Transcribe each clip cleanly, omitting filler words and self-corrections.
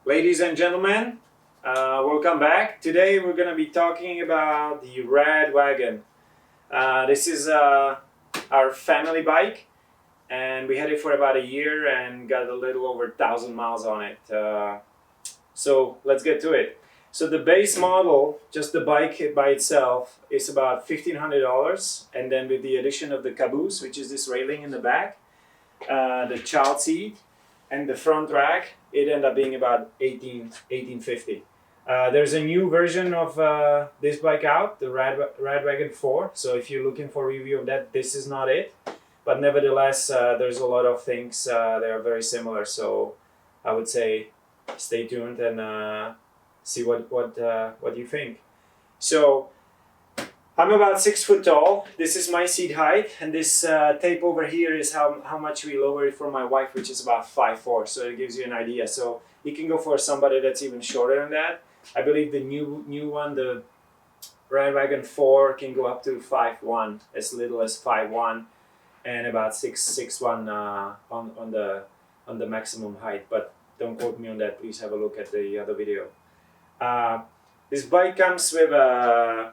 Ladies and gentlemen, welcome back. Today we're going to be talking about the Radwagon. This is our family bike, and we had it for about a year and got a little over 1,000 miles on it. So let's get to it. So the base model, just the bike by itself, is about $1,500, and then with the addition of the caboose, which is this railing in the back, the child seat, and the front rack, it ended up being about $1,850. There's a new version of this bike out, the Radwagon 4. So if you're looking for a review of that, this is not it. But nevertheless, there's a lot of things that are very similar. So I would say stay tuned and see what you think. So I'm about 6 foot tall. This is my seat height, and this tape over here is how much we lower it for my wife, which is about 5'4". So it gives you an idea. So you can go for somebody that's even shorter than that. I believe the new one, the Radwagon 4, can go up to 5'1", as little as 5'1", and about 6'1" on the maximum height. But don't quote me on that. Please have a look at the other video. This bike comes with a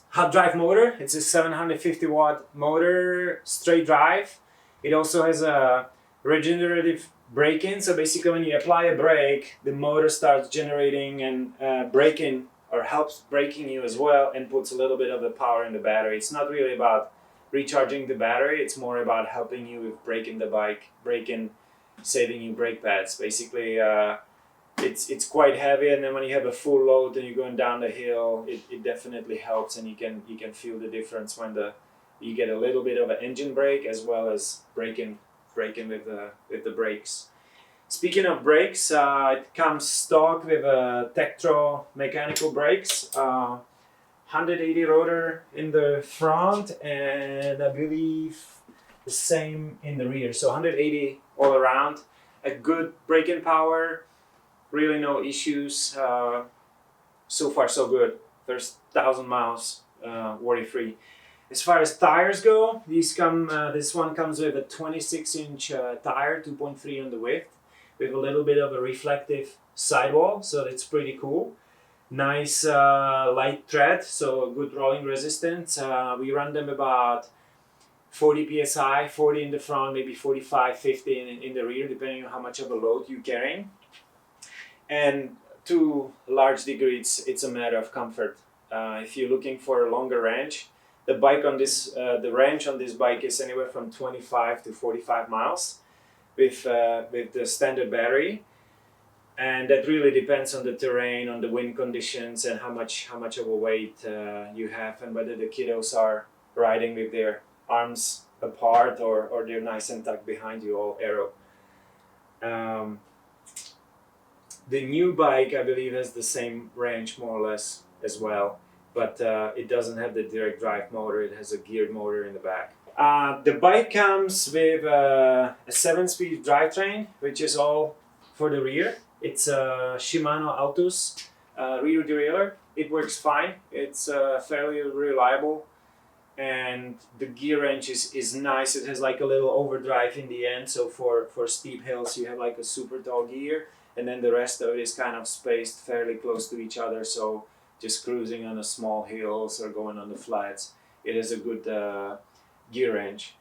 hot drive motor. It's a 750 watt motor, straight drive. It also has a regenerative braking. So basically when you apply a brake, the motor starts generating and braking, or helps braking you as well, and puts a little bit of the power in the battery. It's not really about recharging the battery. It's more about helping you with braking the bike, saving you brake pads. Basically, it's quite heavy, and then when you have a full load and you're going down the hill, it definitely helps, and you can feel the difference when you get a little bit of an engine brake as well as braking with the brakes. Speaking of brakes, it comes stock with Tektro mechanical brakes, 180 rotor in the front, and I believe the same in the rear. So 180 all around, a good braking power. Really no issues. So far so good. There's 1,000 miles worry-free. As far as tires go, this one comes with a 26-inch tire, 2.3 on the width, with a little bit of a reflective sidewall, so that's pretty cool. Nice light tread, so a good rolling resistance. We run them about 40 psi, 40 in the front, maybe 45, 50 in the rear, depending on how much of a load you're carrying. And to a large degree, it's a matter of comfort. If you're looking for a longer range, the range on this bike is anywhere from 25 to 45 miles with the standard battery, and that really depends on the terrain, on the wind conditions, and how much of a weight you have, and whether the kiddos are riding with their arms apart or they're nice and tucked behind you, all aero. The new bike, I believe, has the same range more or less as well, but it doesn't have the direct drive motor. It has a geared motor in the back. The bike comes with a 7-speed drivetrain, which is all for the rear. It's a Shimano Altus rear derailleur. It works fine. It's fairly reliable, and the gear range is nice. It has like a little overdrive in the end, so for steep hills you have like a super tall gear, and then the rest of it is kind of spaced fairly close to each other, so just cruising on the small hills or going on the flats, it has a good gear range.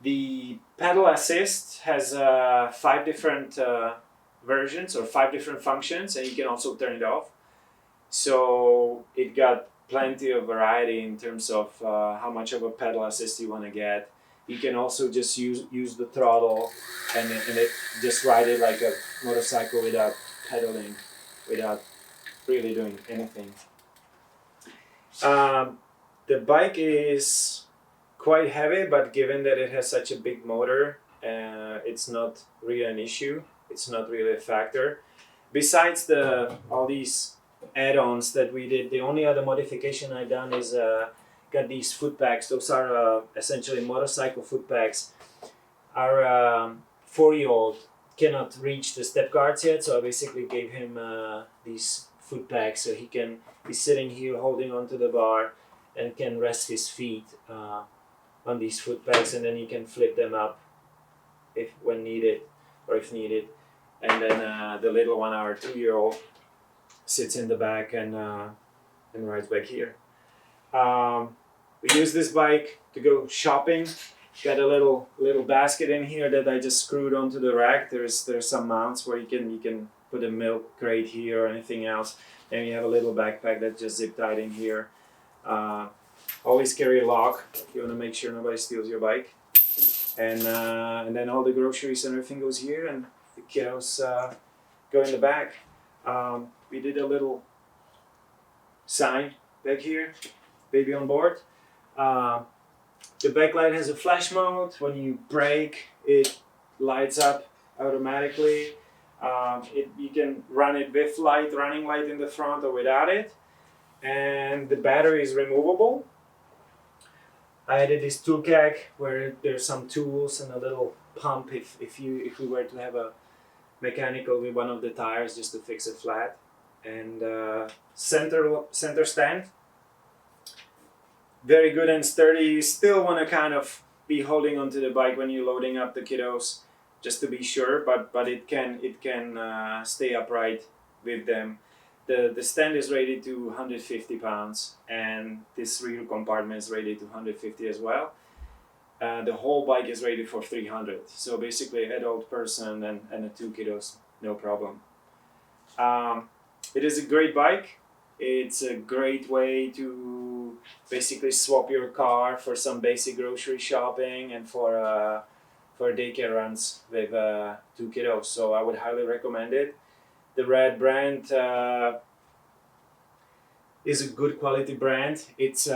The pedal assist has 5 different versions or 5 different functions, and you can also turn it off. So it got plenty of variety in terms of how much of a pedal assist you want to get. You can also just use the throttle and it just ride it like a motorcycle without pedaling, without really doing anything. The bike is quite heavy, but given that it has such a big motor, it's not really an issue. It's not really a factor. Besides all these add-ons that we did, the only other modification I done is got these foot packs. Those are essentially motorcycle foot packs. Our 4-year-old cannot reach the step guards yet, so I basically gave him these foot packs so he can be sitting here holding onto the bar and can rest his feet on these foot packs, and then he can flip them up if needed. and then the little one, our 2-year-old, sits in the back and rides back here. We use this bike to go shopping. Got a little basket in here that I just screwed onto the rack. There's some mounts where you can put a milk crate here or anything else. And you have a little backpack that's just zip tied in here. Always carry a lock. You want to make sure nobody steals your bike. And then all the groceries and everything goes here, and the kiddos go in the back. We did a little sign back here, baby on board. The backlight has a flash mode. When you brake, it lights up automatically. You can run it with running light in the front or without it. And the battery is removable. I added this tool keg where there's some tools and a little pump if we were to have a mechanical with one of the tires just to fix it flat. And center stand, very good and sturdy. You still want to kind of be holding onto the bike when you're loading up the kiddos, just to be sure. But it can stay upright with them. The stand is rated to 150 pounds, and this rear compartment is rated to 150 as well. The whole bike is rated for 300. So basically, adult person and the 2 kiddos, no problem. It is a great bike. It's a great way to basically swap your car for some basic grocery shopping and for daycare runs with 2 kiddos. So I would highly recommend it. The Rad brand is a good quality brand. It's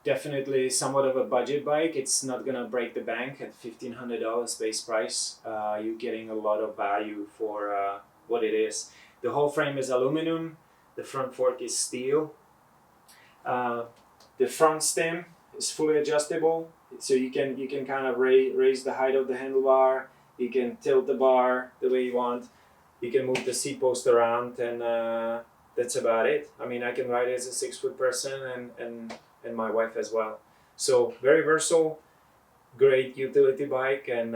definitely somewhat of a budget bike. It's not gonna break the bank at $1,500 base price. You're getting a lot of value for what it is. The whole frame is aluminum. The front fork is steel. The front stem is fully adjustable, so you can kind of raise the height of the handlebar. You can tilt the bar the way you want. You can move the seat post around, and that's about it. I mean, I can ride as a 6-foot person and my wife as well. So very versatile, great utility bike, and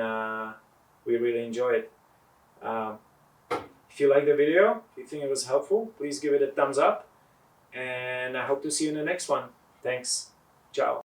we really enjoy it. If you like the video, if you think it was helpful, please give it a thumbs up, and I hope to see you in the next one. Thanks. Ciao.